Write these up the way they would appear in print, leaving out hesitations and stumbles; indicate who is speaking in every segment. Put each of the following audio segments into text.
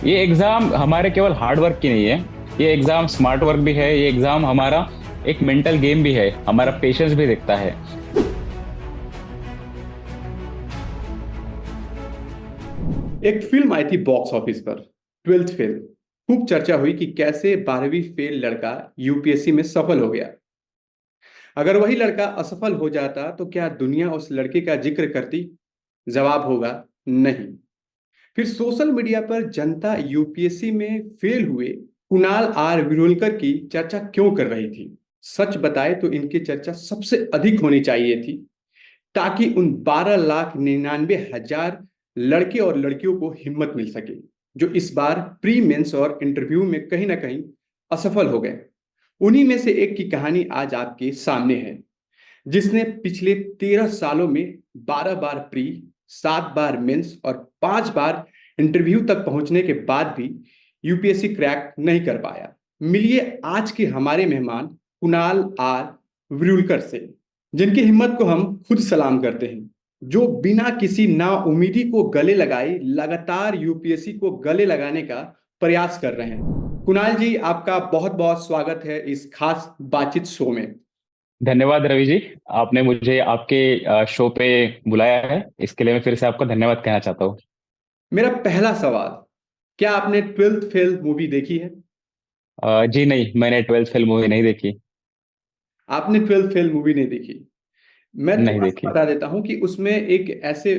Speaker 1: ये एग्जाम हमारे केवल हार्ड वर्क की नहीं है। ये एग्जाम स्मार्ट वर्क भी है। ये एग्जाम हमारा एक मेंटल गेम भी है, हमारा पेशेंस भी देखता है।
Speaker 2: एक फिल्म आई थी बॉक्स ऑफिस पर, ट्वेल्थ फेल। खूब चर्चा हुई कि कैसे 12वीं फेल लड़का यूपीएससी में सफल हो गया। अगर वही लड़का असफल हो जाता तो क्या दुनिया उस लड़के का जिक्र करती? जवाब होगा नहीं। फिर सोशल मीडिया पर जनता यूपीएससी में फेल हुए कुणाल आर विरोलकर की चर्चा क्यों कर रही थी? सच बताए तो इनकी चर्चा सबसे अधिक होनी चाहिए थी, ताकि उन 12,99,000 लड़के और लड़कियों को हिम्मत मिल सके जो इस बार प्री मेंस और इंटरव्यू में कहीं ना कहीं असफल हो गए। उन्हीं में से एक की कहानी आज आपके सामने है, जिसने पिछले 13 सालों में 12 बार प्री, 7 बार मेंस और 5 बार इंटरव्यू तक पहुंचने के बाद भी यूपीएससी क्रैक नहीं कर पाया। मिलिए आज के हमारे मेहमान कुणाल आर विरुलकर से, जिनकी हिम्मत को हम खुद सलाम करते हैं, जो बिना किसी नाउमीदी को गले लगाए लगातार यूपीएससी को गले लगाने का प्रयास कर रहे हैं। कुणाल जी, आपका बहुत बहुत स्वागत है इस खास बातचीत शो में।
Speaker 1: धन्यवाद रवि जी। आपने मुझे आपके शो पे बुलाया है, इसके लिए मैं फिर से आपको धन्यवाद कहना चाहता हूँ।
Speaker 2: मेरा पहला सवाल, क्या आपने ट्वेल्थ फेल मूवी देखी है?
Speaker 1: जी नहीं, मैंने ट्वेल्थ फेल मूवी नहीं देखी।
Speaker 2: आपने ट्वेल्थ फेल मूवी नहीं देखी? मैं
Speaker 1: नहीं
Speaker 2: थोड़ा सा
Speaker 1: देखी।
Speaker 2: बता देता हूँ कि उसमें एक ऐसे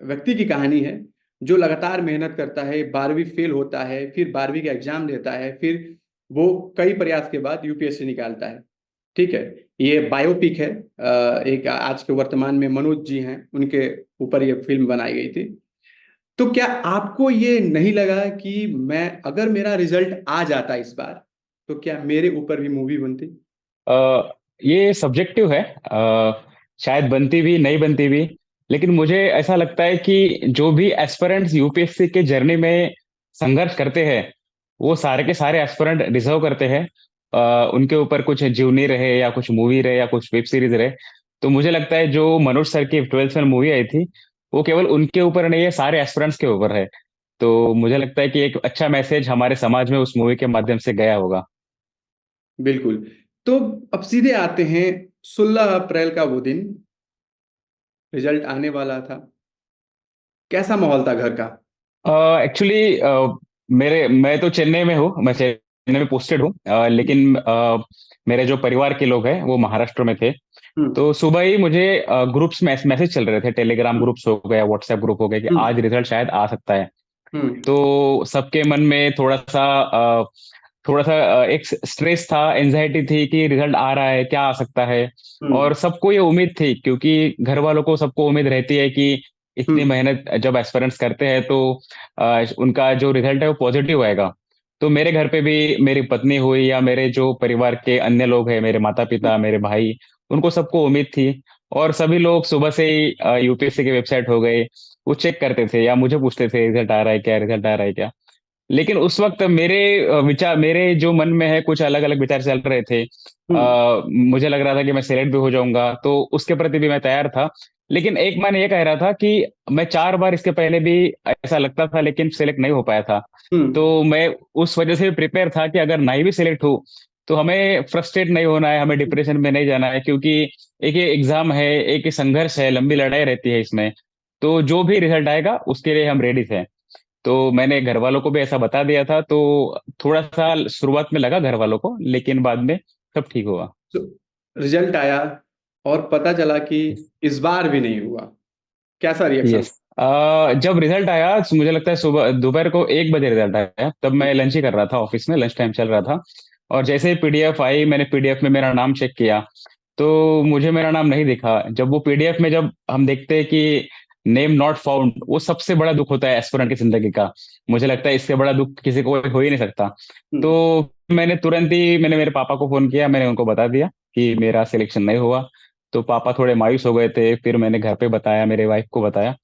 Speaker 2: व्यक्ति की कहानी है जो लगातार मेहनत करता है, 12वीं फेल होता है, फिर 12वीं का एग्जाम देता है, फिर वो कई प्रयास के बाद यूपीएससी निकालता है। ठीक है। ये बायोपिक है। एक आज के वर्तमान में मनोज जी हैं, उनके ऊपर ये फिल्म बनाई गई थी। तो क्या आपको ये नहीं लगा कि मैं अगर मेरा रिजल्ट आ जाता इस बार, तो क्या मेरे ऊपर भी मूवी बनती?
Speaker 1: ये सब्जेक्टिव है। शायद बनती भी नहीं बनती भी, लेकिन मुझे ऐसा लगता है कि जो भी एस्पिरेंट्स यूपीएससी के जर्नी में संघर्ष करते हैं, वो सारे के सारे एस्पिरेंट डिजर्व करते हैं। उनके ऊपर कुछ जीवनी रहे या कुछ मूवी रहे या कुछ वेब सीरीज रहे। तो मुझे लगता है जो मनोज सर की ट्वेल्थ में मूवी आई थी, वो केवल उनके ऊपर नहीं है, सारे एस्पिरेंट्स के ऊपर है। तो मुझे लगता है कि एक अच्छा मैसेज हमारे समाज में उस मूवी के माध्यम से गया होगा।
Speaker 2: बिल्कुल। तो अब सीधे आते हैं, 16 अप्रैल का वो दिन, रिजल्ट आने वाला था। कैसा माहौल था घर का?
Speaker 1: एक्चुअली मेरे मैं तो चेन्नई में हूँ, मैं चेन्नई में पोस्टेड हूँ, लेकिन मेरे जो परिवार के लोग हैं वो महाराष्ट्र में थे।
Speaker 2: हम्म।
Speaker 1: तो सुबह ही मुझे ग्रुप्स में मैसेज चल रहे थे, टेलीग्राम ग्रुप्स हो गया, व्हाट्सएप ग्रुप हो गया, कि
Speaker 2: हम्म।
Speaker 1: आज रिजल्ट शायद आ सकता है।
Speaker 2: हम्म।
Speaker 1: तो सबके मन में थोड़ा सा एक स्ट्रेस था, एंजाइटी थी कि रिजल्ट आ रहा है, क्या आ सकता है।
Speaker 2: हम्म।
Speaker 1: और सबको ये उम्मीद थी, क्योंकि घर वालों को सबको उम्मीद रहती है कि इतनी
Speaker 2: हम्म।
Speaker 1: मेहनत जब एस्पिरेंट्स करते हैं तो उनका जो रिजल्ट है वो पॉजिटिव आएगा। तो मेरे घर पे भी मेरी पत्नी हुई या मेरे जो परिवार के अन्य लोग हैं, मेरे माता पिता, मेरे भाई, उनको सबको उम्मीद थी। और सभी लोग सुबह से ही यूपीएससी के वेबसाइट हो गए, वो चेक करते थे या मुझे पूछते थे रिजल्ट आ रहा है क्या, रिजल्ट आ रहा है क्या। लेकिन उस वक्त मेरे विचार, मेरे जो मन में है, कुछ अलग अलग विचार चल रहे थे।
Speaker 2: हम्म।
Speaker 1: मुझे लग रहा था कि मैं सिलेक्ट भी हो जाऊंगा, तो उसके प्रति भी मैं तैयार था। लेकिन एक मन ये कह रहा था कि मैं 4 बार इसके पहले भी ऐसा लगता था, लेकिन सिलेक्ट नहीं हो पाया था।
Speaker 2: हम्म।
Speaker 1: तो मैं उस वजह से प्रिपेयर था कि अगर नहीं भी सिलेक्ट हो तो हमें फ्रस्ट्रेट नहीं होना है, हमें डिप्रेशन में नहीं जाना है, क्योंकि एक ये एग्जाम है, एक ये संघर्ष है, लंबी लड़ाई रहती है इसमें। तो जो भी रिजल्ट आएगा उसके लिए हम रेडी थे। तो मैंने घर वालों को भी ऐसा बता दिया था। तो थोड़ा सा शुरुआत में लगा घर वालों को, लेकिन बाद में सब ठीक हुआ।
Speaker 2: तो रिजल्ट आया और पता चला कि इस बार भी नहीं हुआ। कैसा रिएक्शन?
Speaker 1: यस। जब रिजल्ट आया तो मुझे लगता है सुबह दोपहर को 1 बजे रिजल्ट आया, तब मैं लंच ही कर रहा था, ऑफिस में लंच टाइम चल रहा था। और जैसे ही पीडीएफ आई, मैंने पीडीएफ में मेरा नाम चेक किया, तो मुझे मेरा नाम नहीं दिखा। जब वो पीडीएफ में जब हम देखते हैं कि नेम नॉट फाउंड, वो सबसे बड़ा दुख होता है एस्पिरेंट की जिंदगी का। मुझे लगता है इससे बड़ा दुख किसी को हो ही नहीं सकता। तो
Speaker 2: हम्म।
Speaker 1: मैंने मेरे पापा को फोन किया, मैंने उनको बता दिया कि मेरा सिलेक्शन नहीं हुआ। तो पापा थोड़े मायूस हो गए थे, फिर मैंने घर पे बताया, मेरे वाइफ को बताया।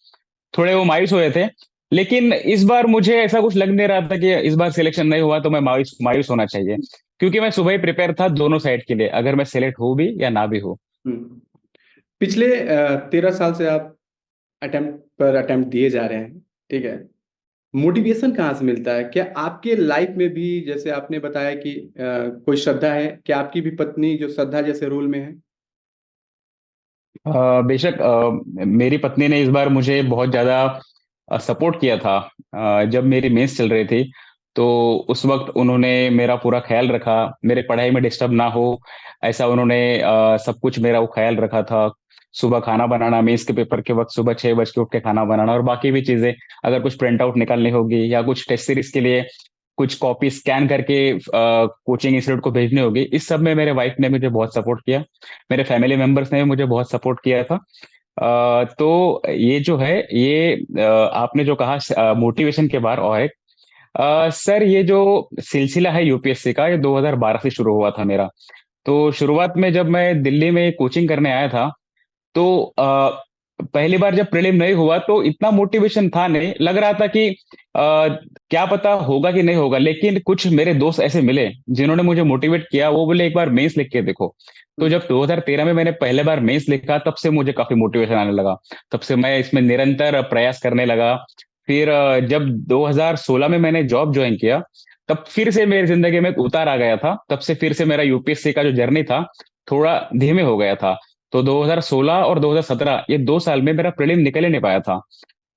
Speaker 1: थोड़े वो मायूस हुए थे। लेकिन इस बार मुझे ऐसा कुछ लग नहीं रहा था कि इस बार सिलेक्शन नहीं हुआ तो मैं मायूस मायूस होना चाहिए, क्योंकि मैं सुबह ही प्रिपेयर था दोनों साइड के लिए, अगर मैं सिलेक्ट हो भी या ना भी हो।
Speaker 2: हम्म। पिछले 13 साल से आप अटेम्प्ट पर अटेम्प्ट दिए जा रहे हैं। ठीक है। मोटिवेशन कहाँ से मिलता है? क्या आपके लाइफ में भी, जैसे आपने बताया कि कोई श्रद्धा है, क्या आपकी भी पत्नी जो श्रद्धा जैसे रोल में है?
Speaker 1: बेशक मेरी पत्नी ने इस बार मुझे बहुत ज्यादा सपोर्ट किया था। जब मेरी मेंस चल रही थी तो उस वक्त उन्होंने मेरा पूरा ख्याल रखा, मेरे पढ़ाई में डिस्टर्ब ना हो ऐसा उन्होंने सब कुछ मेरा वो ख्याल रखा था। सुबह खाना बनाना, मेंस के पेपर के वक्त सुबह 6 बज के उठ के खाना बनाना, और बाकी भी चीजें, अगर कुछ प्रिंट आउट निकालनी होगी या कुछ टेस्ट सीरीज के लिए कुछ कॉपी स्कैन करके कोचिंग इंस्टीट्यूट को भेजनी होगी, इस सब में मेरे वाइफ ने मुझे बहुत सपोर्ट किया। मेरे फैमिली मेंबर्स ने भी मुझे बहुत सपोर्ट किया था। तो ये जो है ये आपने जो कहा मोटिवेशन के बारे और एक सर, ये जो सिलसिला है यूपीएससी का, ये 2012 से शुरू हुआ था मेरा। तो शुरुआत में जब मैं दिल्ली में कोचिंग करने आया था तो पहली बार जब प्रीलिम नहीं हुआ तो इतना मोटिवेशन था नहीं, लग रहा था कि क्या पता होगा कि नहीं होगा, लेकिन कुछ मेरे दोस्त ऐसे मिले जिन्होंने मुझे मोटिवेट किया। वो बोले एक बार मेंस लिख के देखो। तो
Speaker 2: हम्म।
Speaker 1: जब 2013 में मैंने पहले बार मेंस लिखा तब से मुझे काफी मोटिवेशन आने लगा। तब से मैं इसमें निरंतर प्रयास करने लगा। फिर जब 2016 में मैंने जॉब ज्वाइन किया तब फिर से मेरी जिंदगी में एक उतार आ गया था। तब से फिर से मेरा यूपीएससी का जो जर्नी था थोड़ा धीमे हो गया था। तो 2016 और 2017 ये 2 साल में मेरा प्रीलिम निकल ही नहीं पाया था।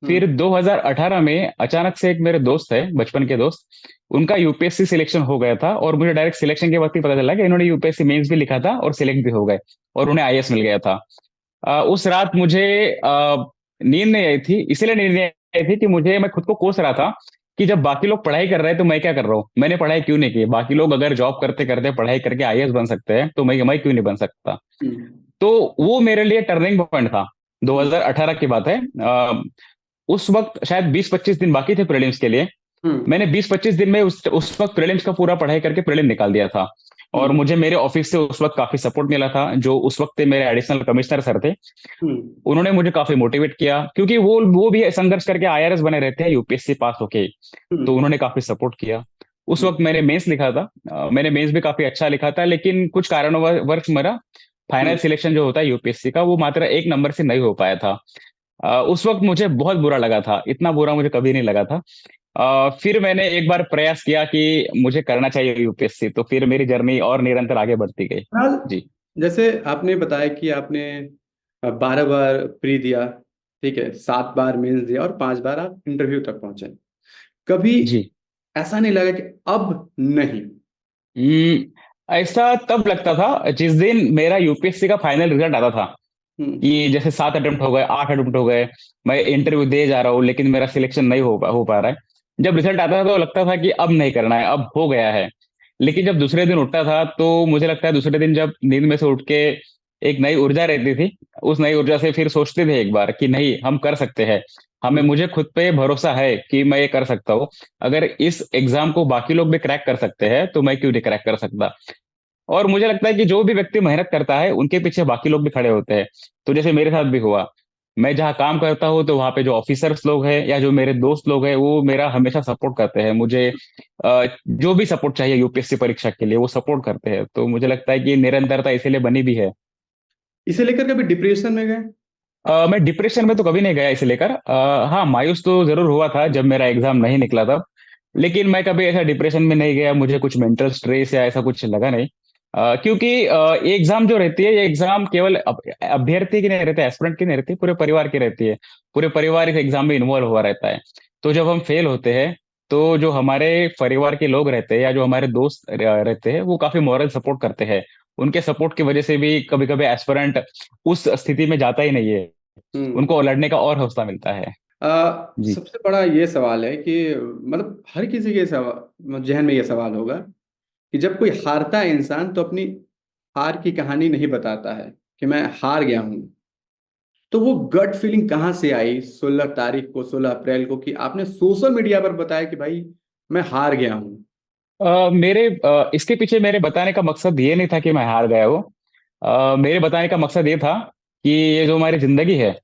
Speaker 1: फिर
Speaker 2: हम्म।
Speaker 1: 2018 में अचानक से एक मेरे दोस्त है, बचपन के दोस्त, उनका यूपीएससी सिलेक्शन हो गया था और मुझे डायरेक्ट सिलेक्शन के वक्त ही पता चला कि इन्होंने यूपीएससी मेंस भी लिखा था और सिलेक्ट भी हो गए और उन्हें आईएएस मिल गया था। उस रात मुझे नींद नहीं आई थी, इसलिए नींद नहीं आई थी कि मुझे, मैं खुद को कोस रहा था कि जब बाकी लोग पढ़ाई कर रहे हैं तो मैं क्या कर रहा हूँ, मैंने पढ़ाई क्यों नहीं की। बाकी लोग अगर जॉब करते करते पढ़ाई करके आईएएस बन सकते हैं तो मैं क्यों नहीं बन सकता।
Speaker 2: हम्म।
Speaker 1: तो वो मेरे लिए टर्निंग पॉइंट था।
Speaker 2: हम्म।
Speaker 1: 2018 की बात है। उस वक्त शायद 20-25 दिन बाकी थे प्रीलिम्स के लिए।
Speaker 2: हम्म।
Speaker 1: मैंने 20-25 दिन में उस वक्त प्रीलिम्स का पूरा पढ़ाई करके प्रीलिम निकाल दिया था। और
Speaker 2: हम्म।
Speaker 1: मुझे मेरे ऑफिस से उस वक्त काफी सपोर्ट मिला था। जो उस वक्त मेरे एडिशनल कमिश्नर सर थे,
Speaker 2: हम्म।
Speaker 1: उन्होंने मुझे काफी मोटिवेट किया, क्योंकि वो भी संघर्ष करके आईआरएस बने रहते हैं यूपीएससी पास होके। तो
Speaker 2: हम्म।
Speaker 1: उन्होंने काफी सपोर्ट किया। उस
Speaker 2: हम्म।
Speaker 1: वक्त मैंने मेंस लिखा था। मैंने मेंस भी काफी अच्छा लिखा था, लेकिन कुछ कारणवश मेरा फाइनल
Speaker 2: हम्म।
Speaker 1: सिलेक्शन जो होता है यूपीएससी का वो मात्र एक नंबर से नहीं हो पाया था। उस वक्त मुझे बहुत बुरा लगा था, इतना बुरा मुझे कभी नहीं लगा था। फिर मैंने एक बार प्रयास किया कि मुझे करना चाहिए यूपीएससी, तो फिर मेरी जर्नी और निरंतर आगे बढ़ती गई।
Speaker 2: फिलहाल,
Speaker 1: जी।
Speaker 2: जैसे आपने बताया कि आपने 12 बार प्री दिया, ठीक है, 7 बार मेंस दिया और 5 बार आप इंटरव्यू तक पहुंचे, कभी
Speaker 1: जी।
Speaker 2: ऐसा नहीं लगा कि अब नहीं?
Speaker 1: ऐसा तब लगता था जिस दिन मेरा यूपीएससी का फाइनल रिजल्ट आता था,
Speaker 2: हम्म।
Speaker 1: कि जैसे 7 अटेम्प्ट हो गए, 8 अटेम्प्ट हो गए, मैं इंटरव्यू दे जा रहा हूँ लेकिन मेरा सिलेक्शन नहीं हो पा रहा है। जब रिजल्ट आता था तो लगता था कि अब नहीं करना है, अब हो गया है। लेकिन जब दूसरे दिन उठता था तो मुझे लगता है दूसरे दिन जब नींद में से उठ के एक नई ऊर्जा रहती थी, उस नई ऊर्जा से फिर सोचते थे एक बार कि नहीं, हम कर सकते हैं। हमें,
Speaker 2: हम्म।
Speaker 1: मुझे खुद पे भरोसा है कि मैं ये कर सकता हूँ। अगर इस एग्जाम को बाकी लोग भी क्रैक कर सकते हैं तो मैं क्यों नहीं क्रैक कर सकता। और मुझे लगता है कि जो भी व्यक्ति मेहनत करता है उनके पीछे बाकी लोग भी खड़े होते हैं। तो जैसे मेरे साथ भी हुआ, मैं जहाँ काम करता हूँ तो वहाँ पे जो ऑफिसर्स लोग हैं या जो मेरे दोस्त लोग हैं वो मेरा हमेशा सपोर्ट करते हैं मुझे। जो भी सपोर्ट चाहिए यूपीएससी परीक्षा के लिए वो सपोर्ट करते हैं। तो मुझे लगता है कि निरंतरता इसीलिए बनी भी है।
Speaker 2: इसे लेकर कभी डिप्रेशन में गए?
Speaker 1: मैं डिप्रेशन में तो कभी नहीं गया इसे लेकर। हाँ, मायूस तो जरूर हुआ था जब मेरा एग्जाम नहीं निकला था, लेकिन मैं कभी ऐसा डिप्रेशन में नहीं गया। मुझे कुछ मेंटल स्ट्रेस या ऐसा कुछ लगा नहीं। क्योंकि ये एग्जाम जो रहती है, ये एग्जाम केवल अभ्यर्थी की नहीं रहती, एस्पिरेंट की नहीं रहती, पूरे परिवार की रहती है। पूरे परिवार इस एग्जाम में इन्वॉल्व हुआ रहता है। तो जब हम फेल होते हैं तो जो हमारे परिवार के लोग रहते हैं या जो हमारे दोस्त रहते हैं वो काफी मॉरल सपोर्ट करते हैं। उनके सपोर्ट की वजह से भी कभी कभी एस्पिरेंट उस स्थिति में जाता ही नहीं है,
Speaker 2: हम्म।
Speaker 1: उनको लड़ने का और हौसला मिलता है। जी।
Speaker 2: सबसे बड़ा ये सवाल है कि मतलब हर किसी के सवाल जहन में ये सवाल होगा कि जब कोई हारता है इंसान तो अपनी हार की कहानी नहीं बताता है कि मैं हार गया हूं। तो वो गट फीलिंग कहाँ से आई 16 तारीख को, 16 अप्रैल को, कि आपने सोशल मीडिया पर बताया कि भाई मैं हार गया हूँ?
Speaker 1: इसके पीछे मेरे बताने का मकसद ये नहीं था कि मैं हार गया हूँ। मेरे बताने का मकसद ये था कि ये जो हमारी जिंदगी है,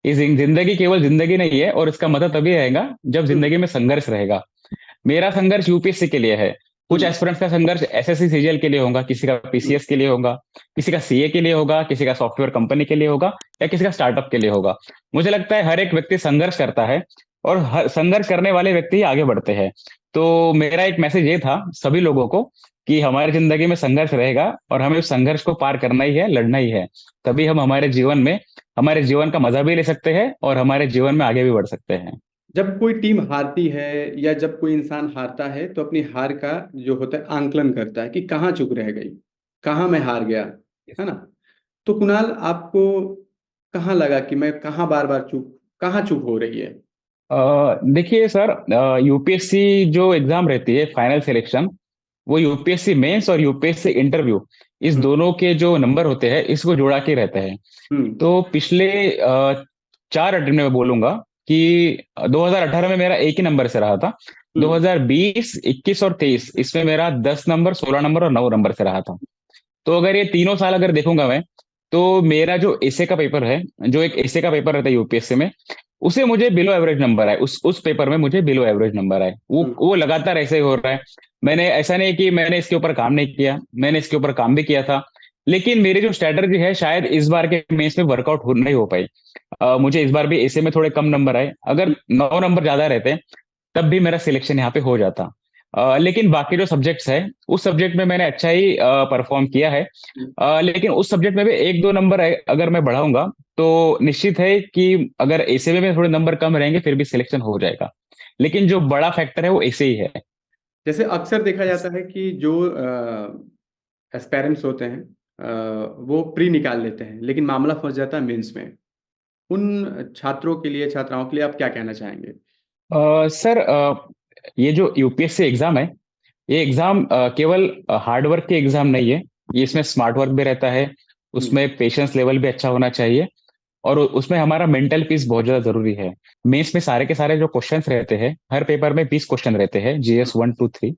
Speaker 1: इस जिंदगी केवल जिंदगी नहीं है, और इसका मतलब तभी रहेगा जब
Speaker 2: हम्म।
Speaker 1: जिंदगी में संघर्ष रहेगा। मेरा संघर्ष यूपीएससी के लिए है। कुछ
Speaker 2: हम्म।
Speaker 1: एस्पिरेंट्स का संघर्ष एसएससी सीजीएल के लिए होगा, किसी का
Speaker 2: हम्म।
Speaker 1: पीसीएस के लिए होगा, किसी का सीए के लिए होगा, किसी का सॉफ्टवेयर कंपनी के लिए होगा, या किसी का स्टार्टअप के लिए होगा। मुझे लगता है हर एक व्यक्ति संघर्ष करता है। और संघर्ष करने वाले व्यक्ति ही आगे बढ़ते हैं। तो मेरा एक मैसेज ये था सभी लोगों को कि हमारी जिंदगी में संघर्ष रहेगा और हमें उस संघर्ष को पार करना ही है, लड़ना ही है। तभी हम हमारे जीवन का मजा भी ले सकते हैं और हमारे जीवन में आगे भी बढ़ सकते हैं।
Speaker 2: जब कोई टीम हारती है या जब कोई इंसान हारता है तो अपनी हार का जो होता है आंकलन करता है कि कहाँ चूक रह गई, कहाँ मैं हार गया, है ना। तो कुणाल, आपको कहाँ लगा कि मैं कहाँ बार बार चूक कहाँ चूक हो रही है?
Speaker 1: देखिए सर, यूपीएससी जो एग्जाम रहती है फाइनल सिलेक्शन, वो यूपीएससी मेंस और यूपीएससी इंटरव्यू, इस
Speaker 2: हम्म।
Speaker 1: दोनों के जो नंबर होते हैं इसको जोड़ा के रहते हैं।
Speaker 2: हम्म।
Speaker 1: तो पिछले 4 अटेम्प्ट में बोलूंगा कि 2018 में मेरा एक ही नंबर से रहा था।
Speaker 2: हम्म।
Speaker 1: 2020, 21 और 23 इसमें मेरा 10 नंबर, 16 नंबर और 9 नंबर से रहा था। तो अगर ये तीनों साल अगर देखूंगा मैं, तो मेरा जो एसए का पेपर है, जो एक एसए का पेपर रहता है यूपीएससी में, उसे मुझे बिलो एवरेज नंबर आए, उस पेपर में मुझे बिलो एवरेज नंबर आए।
Speaker 2: हम्म।
Speaker 1: वो लगातार ऐसे ही हो रहा है। मैंने ऐसा नहीं कि मैंने इसके ऊपर काम नहीं किया, मैंने इसके ऊपर काम भी किया था। लेकिन मेरी जो स्ट्रैटेजी है शायद इस बार के मेंस में वर्कआउट हो नहीं हो पाई। मुझे इस बार भी एसए में थोड़े कम नंबर आए। अगर 9 नंबर ज्यादा रहते तब भी मेरा सिलेक्शन यहाँ पे हो जाता। लेकिन बाकी जो सब्जेक्ट्स है, उस सब्जेक्ट में मैंने अच्छा ही परफॉर्म किया है।
Speaker 2: हम्म।
Speaker 1: लेकिन उस सब्जेक्ट में भी 1-2 नंबर अगर मैं बढ़ाऊंगा तो निश्चित है कि अगर एसए में थोड़े नंबर कम रहेंगे फिर भी सिलेक्शन हो जाएगा। लेकिन जो बड़ा फैक्टर है वो एसए ही है।
Speaker 2: जैसे अक्सर देखा जाता है कि जो एस्पेरेंट्स होते हैं वो प्री निकाल लेते हैं, लेकिन मामला फंस जाता है मेंस में। उन छात्रों के लिए, छात्राओं के लिए आप क्या कहना चाहेंगे?
Speaker 1: सर, ये जो यूपीएससी एग्जाम है, ये एग्जाम केवल हार्ड वर्क के एग्जाम नहीं है। ये इसमें स्मार्ट वर्क भी रहता है,
Speaker 2: हम्म।
Speaker 1: उसमें पेशेंस लेवल भी अच्छा होना चाहिए, और उसमें हमारा मेंटल पीस बहुत ज्यादा जरूरी है। मेंस में सारे के सारे जो क्वेश्चंस रहते हैं, हर पेपर में 20 क्वेश्चन रहते हैं, जीएस 1, 2, 3।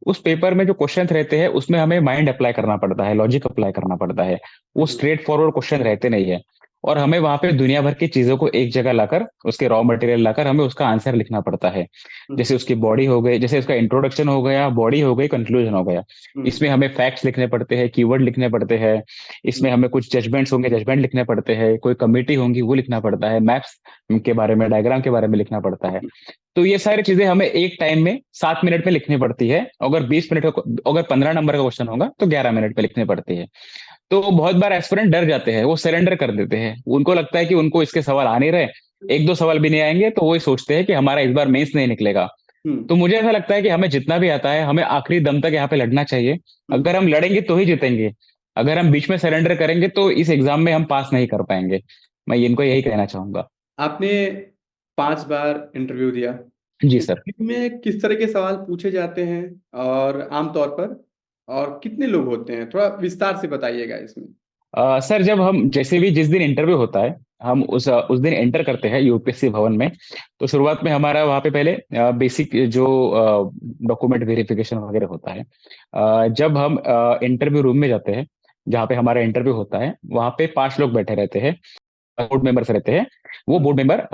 Speaker 1: उस पेपर में जो क्वेश्चंस रहते हैं उसमें हमें माइंड अप्लाई करना पड़ता है, लॉजिक अप्लाई करना पड़ता है। वो
Speaker 2: हम्म।
Speaker 1: स्ट्रेट फॉरवर्ड क्वेश्चन रहते नहीं है। और हमें वहां पे दुनिया भर की चीजों को एक जगह लाकर, उसके रॉ मटेरियल लाकर हमें उसका आंसर लिखना पड़ता है।
Speaker 2: हम्म।
Speaker 1: जैसे उसकी बॉडी हो गई, जैसे उसका इंट्रोडक्शन हो गया, बॉडी हो गई, कंक्लूजन हो गया।
Speaker 2: हम्म।
Speaker 1: इसमें हमें फैक्ट्स लिखने पड़ते हैं, कीवर्ड लिखने पड़ते हैं। इसमें
Speaker 2: हम्म।
Speaker 1: हमें कुछ जजमेंट्स होंगे, जजमेंट लिखने पड़ते हैं, कोई कमिटी होंगी वो लिखना पड़ता है, मैप्स के बारे में, डायग्राम के बारे में लिखना पड़ता है। तो ये सारी चीजें हमें एक टाइम में 7 मिनट में लिखनी पड़ती है। अगर 20 मिनट का, अगर 15 नंबर का क्वेश्चन होगा तो 11 मिनट में लिखनी पड़ती है। तो बहुत बार एस्पिरेंट डर जाते हैं, वो सरेंडर कर देते हैं। उनको लगता है कि उनको इसके सवाल आ नहीं रहे, 1-2 सवाल भी नहीं आएंगे, तो वो सोचते हैं कि हमारा इस बार मेंस नहीं निकलेगा।
Speaker 2: हम्म।
Speaker 1: तो मुझे ऐसा लगता है कि हमें जितना भी आता है हमें आखिरी दम तक यहाँ पे लड़ना चाहिए।
Speaker 2: हम्म।
Speaker 1: अगर हम लड़ेंगे तो ही जीतेंगे। अगर हम बीच में सरेंडर करेंगे तो इस एग्जाम में हम पास नहीं कर पाएंगे। मैं इनको यही कहना चाहूंगा।
Speaker 2: आपने 5 बार इंटरव्यू दिया।
Speaker 1: जी सर।
Speaker 2: इंटरव्यू में किस तरह के सवाल पूछे जाते हैं और आमतौर पर, और कितने लोग होते हैं, थोड़ा विस्तार से बताइएगा इसमें।
Speaker 1: सर, जब हम जैसे भी जिस दिन इंटरव्यू होता है, हम उस दिन एंटर करते हैं यूपीएससी भवन में। तो शुरुआत में हमारा वहाँ पे पहले बेसिक जो डॉक्यूमेंट वेरिफिकेशन वगैरह होता है। जब हम इंटरव्यू रूम में जाते हैं, जहाँ पे हमारा इंटरव्यू होता है, वहाँ पे 5 लोग बैठे रहते हैं, बोर्ड मेंबर्स रहते हैं। वो बोर्ड मेंबर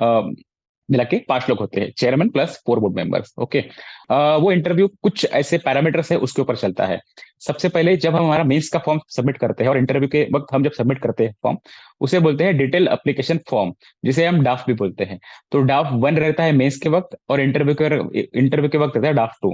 Speaker 1: मिला के 5 लोग होते हैं, chairman plus 4 board members. Okay. वो इंटरव्यू कुछ ऐसे पैरामीटर्स है उसके ऊपर चलता है। सबसे पहले जब हम हमारा मेंस का फॉर्म सबमिट करते हैं, और इंटरव्यू के वक्त हम जब सबमिट करते हैं फॉर्म, उसे बोलते हैं डिटेल एप्लीकेशन फॉर्म, जिसे हम डाफ भी बोलते हैं। तो डाफ 1 रहता है मेंस के वक्त, और इंटरव्यू के वक्त रहता है डाफ 2।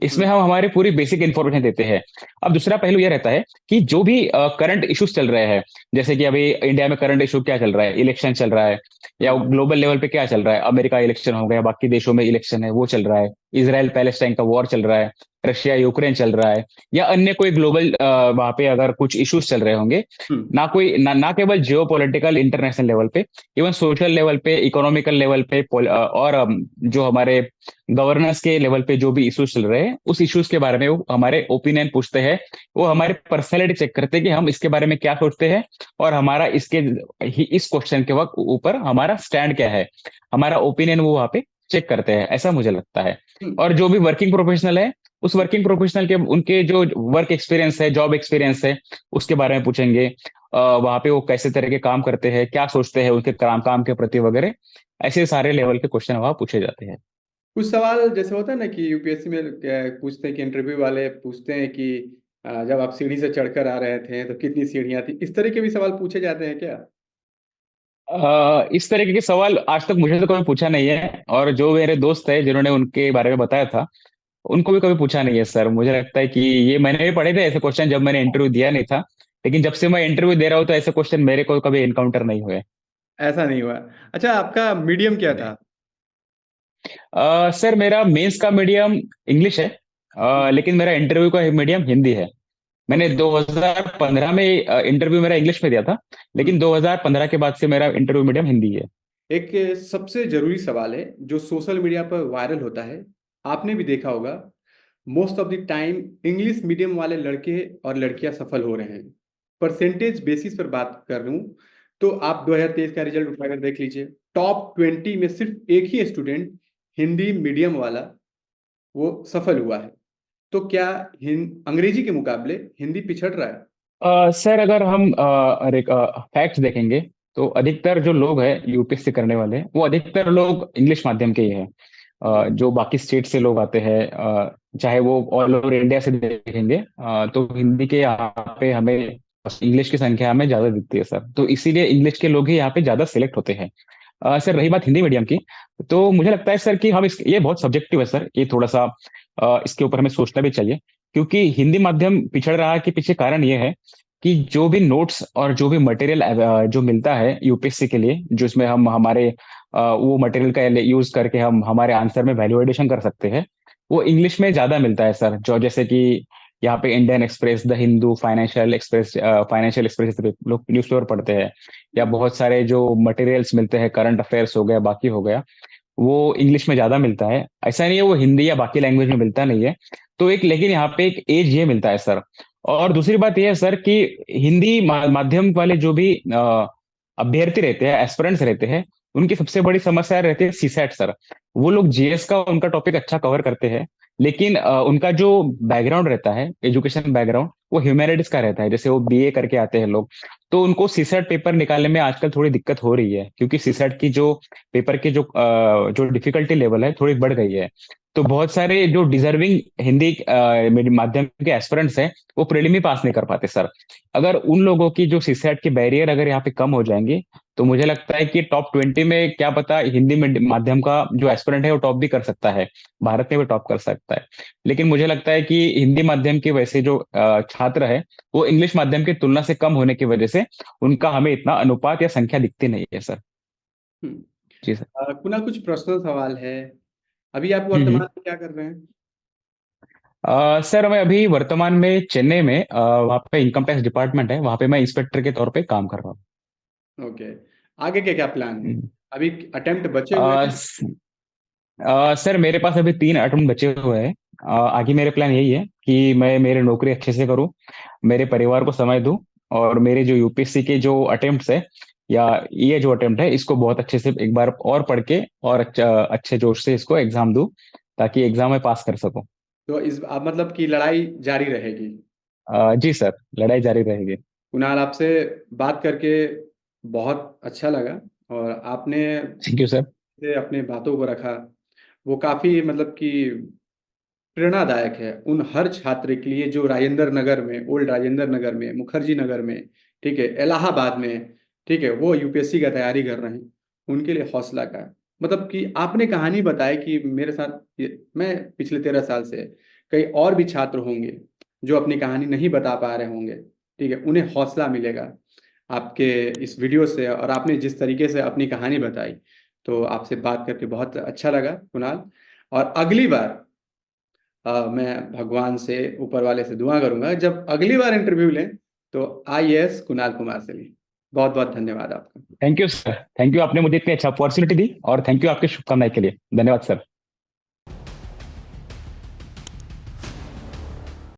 Speaker 1: इसमें
Speaker 2: हम्म।
Speaker 1: हम हमारी पूरी बेसिक इंफॉर्मेशन देते हैं। अब दूसरा पहलू यह रहता है कि जो भी करंट इश्यूज चल रहे हैं, जैसे कि अभी इंडिया में करंट इशू क्या चल रहा है, इलेक्शन चल रहा है, या
Speaker 2: हम्म।
Speaker 1: ग्लोबल लेवल पे क्या चल रहा है, अमेरिका इलेक्शन हो गया, बाकी देशों में इलेक्शन है वो चल रहा है, इसराइल पैलेस्टाइन का वॉर चल रहा है, रशिया यूक्रेन चल रहा है, या अन्य कोई ग्लोबल वहां पे अगर कुछ इश्यूज चल रहे होंगे,
Speaker 2: हम्म।
Speaker 1: ना कोई ना केवल जियो पॉलिटिकल इंटरनेशनल लेवल पे, इवन सोशल लेवल पे, इकोनॉमिकल लेवल पे, और जो हमारे गवर्नेंस के लेवल पे जो भी इश्यूज चल रहे हैं, उस इश्यूज के बारे में वो हमारे ओपिनियन पूछते हैं। वो हमारे पर्सनैलिटी चेक करते हैं कि हम इसके बारे में क्या सोचते हैं, और हमारा इस क्वेश्चन के वक्त ऊपर हमारा स्टैंड क्या है, हमारा ओपिनियन वो वहां पे चेक करते हैं, ऐसा मुझे लगता है।
Speaker 2: हम्म।
Speaker 1: और जो भी वर्किंग प्रोफेशनल है, उस वर्किंग प्रोफेशनल के उनके जो वर्क एक्सपीरियंस है, जॉब एक्सपीरियंस है, उसके बारे में पूछेंगे। वहां पे वो कैसे तरह के काम करते हैं, क्या सोचते हैं उनके काम काम के प्रति वगैरह। ऐसे सारे लेवल के क्वेश्चन वहां पूछे जाते हैं।
Speaker 2: कुछ सवाल जैसे होता है ना कि यूपीएससी में पूछते हैं कि इंटरव्यू वाले पूछते हैं कि जब आप सीढ़ी से चढ़कर आ रहे थे तो कितनी सीढ़ियां थी, इस तरह के भी सवाल पूछे जाते हैं क्या?
Speaker 1: इस तरीके के सवाल आज तक मुझे तो कभी पूछा नहीं है, और जो मेरे दोस्त है जिन्होंने उनके बारे में बताया था उनको भी कभी पूछा नहीं है सर। मुझे लगता है कि ये मैंने भी पढ़े थे ऐसे क्वेश्चन जब मैंने इंटरव्यू दिया नहीं था, लेकिन जब से मैं इंटरव्यू दे रहा हूँ तो ऐसे क्वेश्चन मेरे को कभी एनकाउंटर नहीं हुए।
Speaker 2: ऐसा नहीं हुआ? अच्छा, आपका मीडियम क्या
Speaker 1: नहीं।
Speaker 2: था?
Speaker 1: सर मेरा मेंस का मीडियम इंग्लिश है, लेकिन मेरा इंटरव्यू का मीडियम हिंदी है। मैंने
Speaker 2: ओके।
Speaker 1: 2015 में इंटरव्यू मेरा इंग्लिश में दिया था, लेकिन 2015 के बाद से मेरा इंटरव्यू मीडियम हिंदी है।
Speaker 2: एक सबसे जरूरी सवाल है जो सोशल मीडिया पर वायरल होता है, आपने भी देखा होगा। Most of the time English medium वाले लड़के और लड़कियां सफल हो रहे हैं। परसेंटेज बेसिस पर बात कर लूं तो आप 2023 का रिजल्ट उठाकर देख लीजिए। टॉप 20 में सिर्फ एक ही स्टूडेंट हिंदी मीडियम वाला वो सफल हुआ है। तो क्या अंग्रेजी के मुकाबले हिंदी पिछड़ रहा है?
Speaker 1: सर अगर हम फैक्ट्स देखेंगे तो अधिकतर जो लोग हैं यूपीएससी करने वाले वो अधिकतर लोग इंग्लिश माध्यम के ही हैं। जो बाकी स्टेट से लोग आते हैं, चाहे वो ऑल ओवर इंडिया से देखेंगे, तो हिंदी के यहाँ पे हमें इंग्लिश की संख्या हमें ज्यादा दिखती है सर, तो इसीलिए इंग्लिश के लोग ही यहाँ पे ज्यादा सिलेक्ट होते हैं। सर रही बात हिंदी मीडियम की, तो मुझे लगता है सर कि हम इस ये बहुत सब्जेक्टिव है सर, ये थोड़ा सा इसके ऊपर हमें सोचना भी चाहिए। क्योंकि हिंदी माध्यम पिछड़ रहा के पीछे कारण ये है कि जो भी नोट्स और जो भी मटेरियल जो मिलता है यूपीएससी के लिए, जो इसमें हम हमारे वो मटेरियल का यूज करके हम हमारे आंसर में वैल्यू एडिशन कर सकते हैं, वो इंग्लिश में ज्यादा मिलता है सर। जो जैसे कि यहाँ पे Indian express, the Hindu, financial express लोग न्यूज़पेपर पढ़ते हैं, या बहुत सारे जो मटेरियल्स मिलते हैं, करंट अफेयर्स हो गया, बाकी हो गया, वो इंग्लिश में ज्यादा मिलता है। ऐसा नहीं है वो हिंदी या बाकी लैंग्वेज में मिलता नहीं है। तो एक लेकिन यहाँ पे एक एज ये मिलता है सर। और दूसरी बात यह है सर कि हिंदी माध्यम वाले जो भी अभ्यर्थी रहते हैं, एस्पिरेंट्स रहते हैं, उनकी सबसे बड़ी समस्या रहती है सीसैट सर। वो लोग जीएस का उनका टॉपिक अच्छा कवर करते हैं, लेकिन उनका जो बैकग्राउंड रहता है, एजुकेशन बैकग्राउंड, वो ह्यूमैनिटीज का रहता है, जैसे वो बीए करके आते हैं लोग। तो उनको सीसैट पेपर निकालने में आजकल थोड़ी दिक्कत हो रही है, क्योंकि सीसैट की जो पेपर की जो डिफिकल्टी लेवल है थोड़ी बढ़ गई है। तो बहुत सारे जो डिजर्विंग हिंदी माध्यम के एस्पिरेंट्स हैं वो प्रीलिम पास नहीं कर पाते सर। अगर उन लोगों की जो सीसैट की बैरियर अगर यहाँ पे कम हो जाएंगे, तो मुझे लगता है कि टॉप 20 में क्या पता हिंदी माध्यम का जो एस्पिरेंट है वो टॉप भी कर सकता है, भारत में भी टॉप कर सकता है। लेकिन मुझे लगता है कि हिंदी माध्यम के वैसे जो छात्र है वो इंग्लिश माध्यम की तुलना से कम होने की वजह से उनका हमें इतना अनुपात या संख्या दिखती नहीं है सर।
Speaker 2: हम्म।
Speaker 1: जी सर।
Speaker 2: कुणाल, कुछ पर्सनल सवाल है। अभी आप
Speaker 1: हम्म।
Speaker 2: वर्तमान में क्या कर रहे हैं?
Speaker 1: सर मैं अभी वर्तमान में चेन्नई में वहाँ पे इनकम टैक्स डिपार्टमेंट है, वहाँ पे मैं इंस्पेक्टर के तौर पे काम कर रहा
Speaker 2: ओके। आगे क्या क्या प्लान है?
Speaker 1: हूँ।
Speaker 2: अभी अटेम्प्ट बचे हुए
Speaker 1: अ,
Speaker 2: हैं?
Speaker 1: स- सर मेरे पास अभी 3 अटेम्प्ट बचे हुए हैं। आगे मेरे प्लान यही है कि मैं मेरी नौकरी अच्छे से करूं, मेरे परिवार को समय दूं, और मेरे जो यूपीएससी के जो अटेम्प्ट्स है, या ये जो अटेम्प्ट है, इसको बहुत अच्छे से एक बार और पढ़ के और अच्छे जोश से इसको एग्जाम दूं, ताकि एग्जाम में पास कर सकूं।
Speaker 2: तो इस अब मतलब कि लड़ाई जारी रहेगी?
Speaker 1: जी सर, लड़ाई जारी रहेगी।
Speaker 2: कुणाल, आपसे बात करके बहुत अच्छा लगा। और आपने
Speaker 1: थैंक यू सर।
Speaker 2: से अपने बातों को रखा, वो काफी मतलब कि प्रेरणादायक है उन हर छात्र के लिए जो राजेंद्र नगर में, ओल्ड राजेंद्र नगर में, मुखर्जी नगर में, ठीक है, इलाहाबाद में, ठीक है, वो यूपीएससी का तैयारी कर रहे हैं। उनके लिए हौसला का है। मतलब कि आपने कहानी बताई कि मेरे साथ मैं पिछले 13 साल से कई और भी छात्र होंगे जो अपनी कहानी नहीं बता पा रहे होंगे। ठीक है, उन्हें हौसला मिलेगा आपके इस वीडियो से। और आपने जिस तरीके से अपनी कहानी बताई, तो आपसे बात करके बहुत अच्छा लगा कुणाल। और अगली बार मैं भगवान से, ऊपर वाले से दुआ करूंगा जब अगली बार इंटरव्यू लें तो आईएएस कुणाल कुमार से लें। बहुत बहुत धन्यवाद आपका।
Speaker 1: Thank you sir, thank you, आपने मुझे इतनी अच्छा अपॉर्चुनिटी दी, और थैंक यू आपके शुभकामनाएं के लिए, धन्यवाद सर।